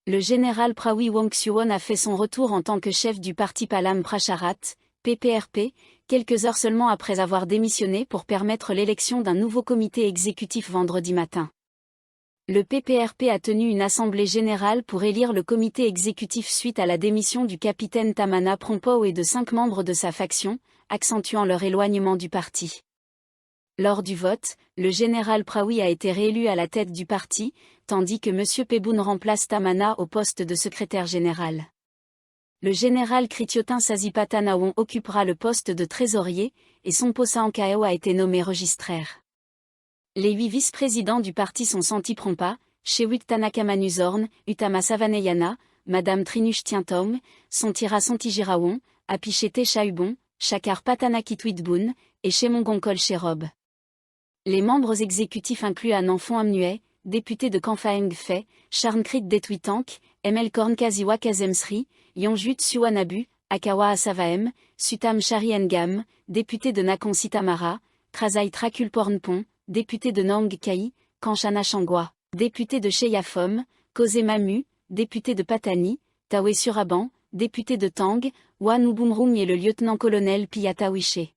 Le général Prawi Wongsuwon a fait son retour en tant que chef du parti Palam Pracharat, PPRP, quelques heures seulement après avoir démissionné pour permettre l'élection d'un nouveau comité exécutif vendredi matin. Le PPRP a tenu une assemblée générale pour élire le comité exécutif suite à la démission du capitaine Tamana Prompow et de 5 membres de sa faction, accentuant leur éloignement du parti. Lors du vote, le général Prawi a été réélu à la tête du parti, tandis que M. Peboun remplace Tamana au poste de secrétaire général. Le général Kritiotin Sazipatanaon occupera le poste de trésorier, et Somposa Ankao a été nommé registraire. Les 8 vice-présidents du parti sont Santi Prompa, Shewik Tanaka Manuzorn, Utama Savaneyana, Madame Trinush Tientom, Sontira Sontigirawon, Apichete Chaubon, Shakar Patanakitwitboun, et Shemongongkol Sherob. Les membres exécutifs incluent Ananfon Amnuet, député de Kamphaeng Phe, Charnkrit Detwitank, Emel Korn Kaziwa Kazemsri, Yonjut Suwanabu, Akawa Asavaem, Sutam Shari Ngam, député de Nakhon Tamara, Krasai Trakulpornpon, député de Nang Kai, Kanchana Changwa, député de Cheyafom, Kose Mamu, député de Patani, Tawe Suraban, député de Tang, Wan Ubumrung et le lieutenant-colonel Piyata Wiche.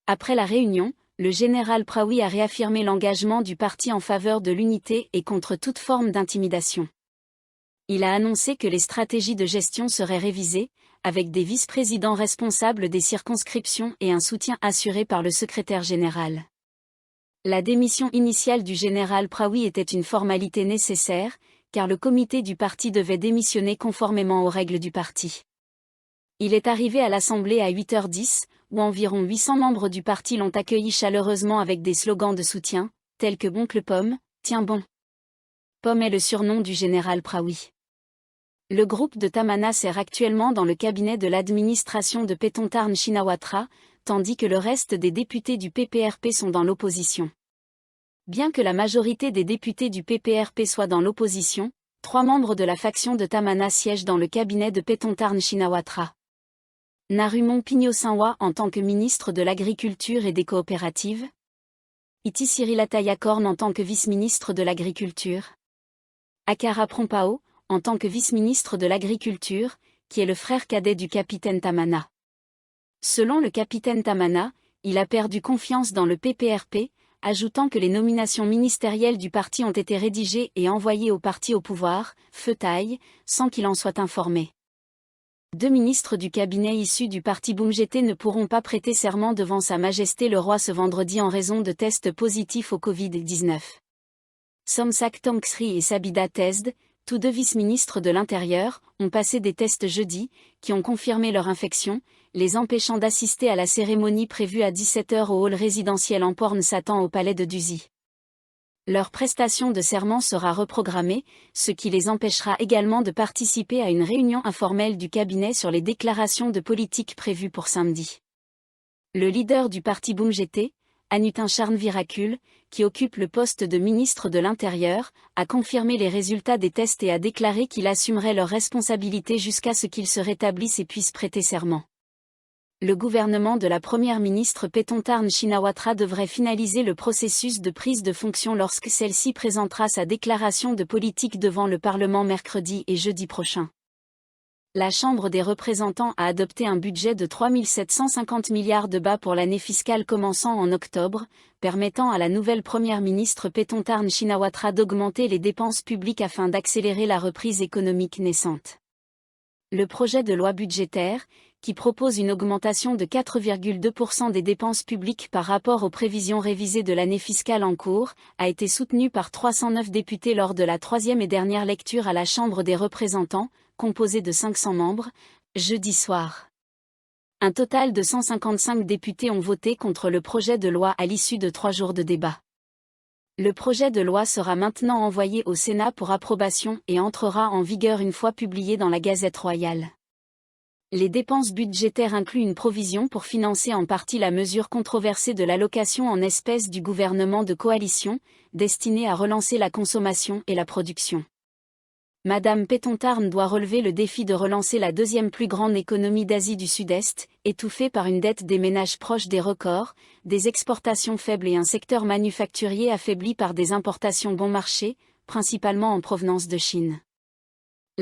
Après la réunion, le général Prawi a réaffirmé l'engagement du parti en faveur de l'unité et contre toute forme d'intimidation. Il a annoncé que les stratégies de gestion seraient révisées, avec des vice-présidents responsables des circonscriptions et un soutien assuré par le secrétaire général. La démission initiale du général Prawi était une formalité nécessaire, car le comité du parti devait démissionner conformément aux règles du parti. Il est arrivé à l'Assemblée à 8h10, où environ 800 membres du parti l'ont accueilli chaleureusement avec des slogans de soutien, tels que Boncle Pomme, tiens bon. Pomme est le surnom du général Prawi. Le groupe de Tamana sert actuellement dans le cabinet de l'administration de Paetongtarn Shinawatra, tandis que le reste des députés du PPRP sont dans l'opposition. Bien que la majorité des députés du PPRP soient dans l'opposition, 3 membres de la faction de Tamana siègent dans le cabinet de Paetongtarn Shinawatra. Narumon Pigno-Sinwa en tant que ministre de l'Agriculture et des Coopératives. Iti Sirilataya-Korn en tant que vice-ministre de l'Agriculture. Akara Prompao, en tant que vice-ministre de l'Agriculture, qui est le frère cadet du capitaine Tamana. Selon le capitaine Tamana, il a perdu confiance dans le PPRP, ajoutant que les nominations ministérielles du parti ont été rédigées et envoyées au parti au pouvoir, Feu Taille, sans qu'il en soit informé. 2 ministres du cabinet issus du parti Boumjeté ne pourront pas prêter serment devant Sa Majesté le Roi ce vendredi en raison de tests positifs au Covid-19. Somsak Tongksri et Sabida Tesd, tous 2 vice-ministres de l'Intérieur, ont passé des tests jeudi, qui ont confirmé leur infection, les empêchant d'assister à la cérémonie prévue à 17h au hall résidentiel en Porn Satan au palais de Duzi. Leur prestation de serment sera reprogrammée, ce qui les empêchera également de participer à une réunion informelle du cabinet sur les déclarations de politique prévues pour samedi. Le leader du parti Boumjeté, Anutin Charnvirakul, qui occupe le poste de ministre de l'Intérieur, a confirmé les résultats des tests et a déclaré qu'il assumerait leurs responsabilités jusqu'à ce qu'ils se rétablissent et puissent prêter serment. Le gouvernement de la première ministre Paetongtarn Shinawatra devrait finaliser le processus de prise de fonction lorsque celle-ci présentera sa déclaration de politique devant le Parlement mercredi et jeudi prochain. La Chambre des représentants a adopté un budget de 3 750 milliards de bahts pour l'année fiscale commençant en octobre, permettant à la nouvelle première ministre Paetongtarn Shinawatra d'augmenter les dépenses publiques afin d'accélérer la reprise économique naissante. Le projet de loi budgétaire, qui propose une augmentation de 4,2% des dépenses publiques par rapport aux prévisions révisées de l'année fiscale en cours, a été soutenu par 309 députés lors de la 3e et dernière lecture à la Chambre des représentants, composée de 500 membres, jeudi soir. Un total de 155 députés ont voté contre le projet de loi à l'issue de 3 jours de débat. Le projet de loi sera maintenant envoyé au Sénat pour approbation et entrera en vigueur une fois publié dans la Gazette royale. Les dépenses budgétaires incluent une provision pour financer en partie la mesure controversée de l'allocation en espèces du gouvernement de coalition, destinée à relancer la consommation et la production. Madame Paetongtarn doit relever le défi de relancer la 2e plus grande économie d'Asie du Sud-Est, étouffée par une dette des ménages proche des records, des exportations faibles et un secteur manufacturier affaibli par des importations bon marché, principalement en provenance de Chine.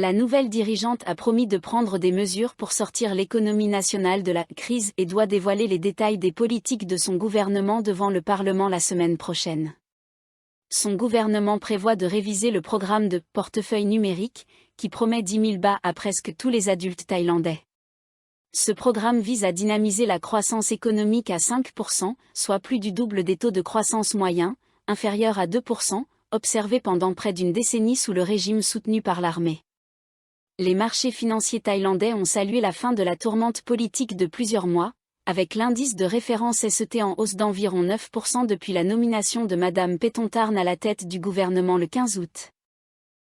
La nouvelle dirigeante a promis de prendre des mesures pour sortir l'économie nationale de la crise et doit dévoiler les détails des politiques de son gouvernement devant le Parlement la semaine prochaine. Son gouvernement prévoit de réviser le programme de portefeuille numérique, qui promet 10 000 bas à presque tous les adultes thaïlandais. Ce programme vise à dynamiser la croissance économique à 5%, soit plus du double des taux de croissance moyens, inférieurs à 2%, observés pendant près d'une décennie sous le régime soutenu par l'armée. Les marchés financiers thaïlandais ont salué la fin de la tourmente politique de plusieurs mois, avec l'indice de référence SET en hausse d'environ 9% depuis la nomination de Madame Paetongtarn à la tête du gouvernement le 15 août.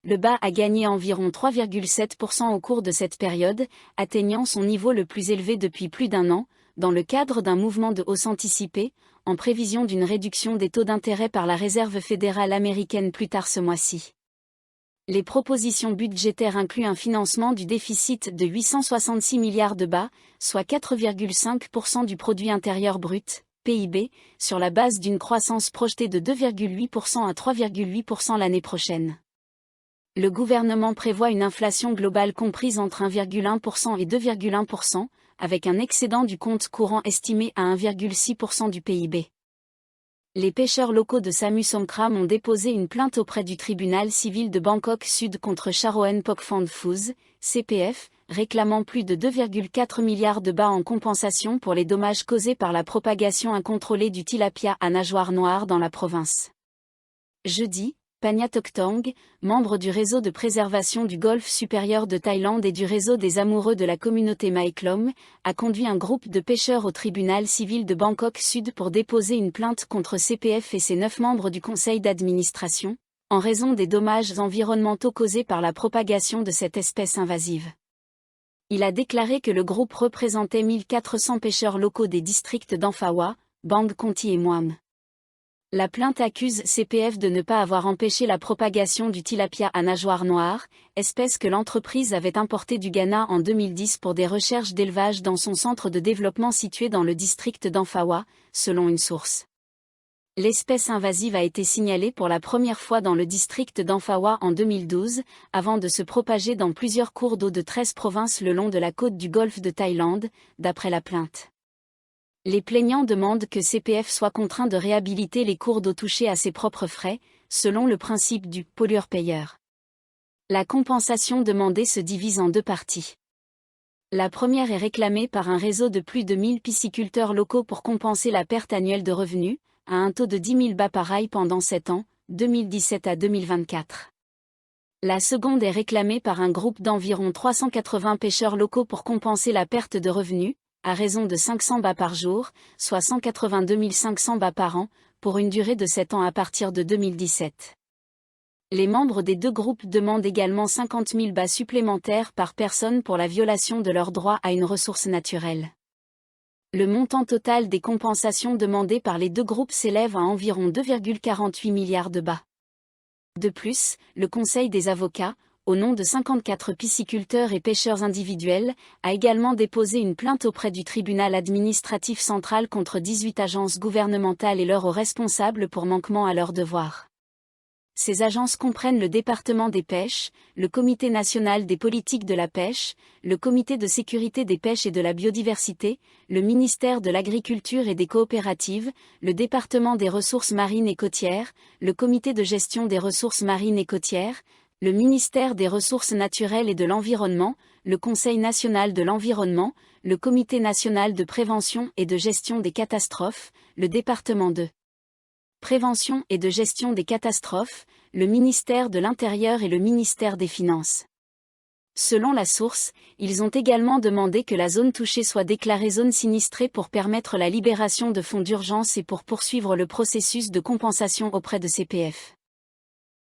Le baht a gagné environ 3,7% au cours de cette période, atteignant son niveau le plus élevé depuis plus d'un an, dans le cadre d'un mouvement de hausse anticipé, en prévision d'une réduction des taux d'intérêt par la Réserve fédérale américaine plus tard ce mois-ci. Les propositions budgétaires incluent un financement du déficit de 866 milliards de bahts, soit 4,5% du produit intérieur brut, PIB, sur la base d'une croissance projetée de 2,8% à 3,8% l'année prochaine. Le gouvernement prévoit une inflation globale comprise entre 1,1% et 2,1%, avec un excédent du compte courant estimé à 1,6% du PIB. Les pêcheurs locaux de Samut Songkhram ont déposé une plainte auprès du tribunal civil de Bangkok Sud contre Charoen Pokphand Phuz, CPF, réclamant plus de 2,4 milliards de bahts en compensation pour les dommages causés par la propagation incontrôlée du tilapia à nageoire noire dans la province. Jeudi, Panyatoktong, membre du réseau de préservation du golfe supérieur de Thaïlande et du réseau des amoureux de la communauté Mae Klong, a conduit un groupe de pêcheurs au tribunal civil de Bangkok Sud pour déposer une plainte contre CPF et ses 9 membres du conseil d'administration, en raison des dommages environnementaux causés par la propagation de cette espèce invasive. Il a déclaré que le groupe représentait 1400 pêcheurs locaux des districts d'Amphawa, Bang Conti et Muam. La plainte accuse CPF de ne pas avoir empêché la propagation du tilapia à nageoire noire, espèce que l'entreprise avait importée du Ghana en 2010 pour des recherches d'élevage dans son centre de développement situé dans le district d'Amphawa, selon une source. L'espèce invasive a été signalée pour la première fois dans le district d'Amphawa en 2012, avant de se propager dans plusieurs cours d'eau de 13 provinces le long de la côte du golfe de Thaïlande, d'après la plainte. Les plaignants demandent que CPF soit contraint de réhabiliter les cours d'eau touchés à ses propres frais, selon le principe du pollueur-payeur. La compensation demandée se divise en 2 parties. La première est réclamée par un réseau de plus de 1000 pisciculteurs locaux pour compenser la perte annuelle de revenus, à un taux de 10 000 bahts par ail pendant 7 ans, 2017 à 2024. La seconde est réclamée par un groupe d'environ 380 pêcheurs locaux pour compenser la perte de revenus, à raison de 500 bahts par jour, soit 182 500 bahts par an, pour une durée de 7 ans à partir de 2017. Les membres des 2 groupes demandent également 50 000 bahts supplémentaires par personne pour la violation de leur droit à une ressource naturelle. Le montant total des compensations demandées par les 2 groupes s'élève à environ 2,48 milliards de bahts. De plus, le Conseil des avocats, au nom de 54 pisciculteurs et pêcheurs individuels, a également déposé une plainte auprès du tribunal administratif central contre 18 agences gouvernementales et leurs responsables pour manquement à leurs devoirs. Ces agences comprennent le département des pêches, le Comité national des politiques de la pêche, le Comité de sécurité des pêches et de la biodiversité, le ministère de l'Agriculture et des coopératives, le département des ressources marines et côtières, le Comité de gestion des ressources marines et côtières, le ministère des Ressources naturelles et de l'Environnement, le Conseil national de l'environnement, le Comité national de prévention et de gestion des catastrophes, le département de prévention et de gestion des catastrophes, le ministère de l'Intérieur et le ministère des Finances. Selon la source, ils ont également demandé que la zone touchée soit déclarée zone sinistrée pour permettre la libération de fonds d'urgence et pour poursuivre le processus de compensation auprès de CPF.